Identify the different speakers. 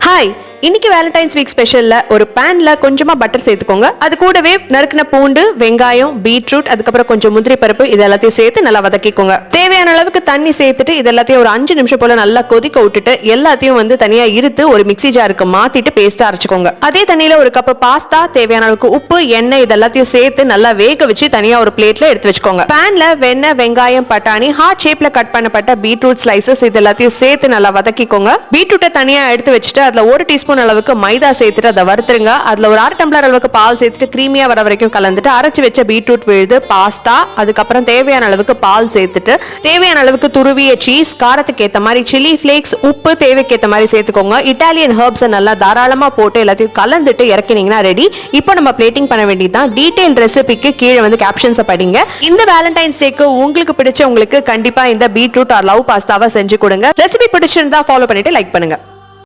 Speaker 1: Hi, இன்னைக்கு Valentine's week ஸ்பெஷல்ல ஒரு பேன்ல கொஞ்சமா பட்டர் சேர்த்துக்கோங்க. அது கூடவே நறுக்கின பூண்டு, வெங்காயம், பீட்ரூட், அதுக்கப்புறம் கொஞ்சம் முந்திரி பருப்பு இது எல்லாத்தையும் சேர்த்து நல்லா வதக்கிக்கோங்க. தேவையான அளவுக்கு தண்ணி சேர்த்துட்டு இது எல்லாத்தையும் ஒரு 5 நிமிஷம் போல நல்லா கொதிக்க விட்டுட்டு எல்லாத்தையும் தனியா இருத்து ஒரு மிக்ஸி ஜாருக்கு மாத்திட்டு பேஸ்டா அரைச்சுக்கோங்க. அதே தண்ணியில ஒரு கப் பாஸ்தா, தேவையான அளவுக்கு உப்பு, எண்ணெய் இது எல்லாத்தையும் சேர்த்து நல்லா வேக வச்சு தனியா ஒரு பிளேட்ல எடுத்து வச்சுக்கோங்க. பேன்ல வெண்ணெய், வெங்காயம், பட்டாணி, ஹார்ட் ஷேப்ல கட் பண்ணப்பட்ட பீட்ரூட் ஸ்லைசஸ் இது எல்லாத்தையும் சேர்த்து நல்லா வதக்கிக்கோங்க. பீட்ரூட்டை தனியா எடுத்து வச்சுட்டு அதுல 1 டீஸ்பூன் அளவுக்கு மைதா சேர்த்துட்டு அதை வறுத்துருங்க. அதுல ஒரு 1/2 டம்ளர் அளவுக்கு பால் சேர்த்துட்டு கிரீமியா வர வரைக்கும் கலந்துட்டு அரைச்சு வச்ச பீட்ரூட் விழுது, பாஸ்தா, அதுக்கப்புறம் தேவையான அளவுக்கு பால் சேர்த்துட்டு தேவையான அளவுக்கு துருவிய சீஸ், காரத்துக்கு ஏத்த மாதிரி சில்லி ஃபிளேக்ஸ், உப்பு தேவைக்கு ஏத்த மாதிரி சேர்த்துக்கோங்க. இட்டாலியன் ஹெர்ப்ஸ் நல்லா தாராளமா போட்டு எல்லாத்தையும் கலந்துட்டு இறக்கினீங்கன்னா ரெடி. இப்போ நம்ம பிளேட்டிங் பண்ண வேண்டியதுதான். டீடைல் ரெசிபிக்கு கீழே கேப்ஷன்ஸ் படிங்க. இந்த வேலண்டைன்ஸ் டேக்கு உங்களுக்கு பிடிச்சவங்களுக்கு கண்டிப்பா இந்த பீட்ரூட் ஆர் லவ் பாஸ்தாவை செஞ்சு கொடுங்க. ரெசிபி பிடிச்சிருந்தா ஃபாலோ பண்ணிட்டு லைக் பண்ணுங்க.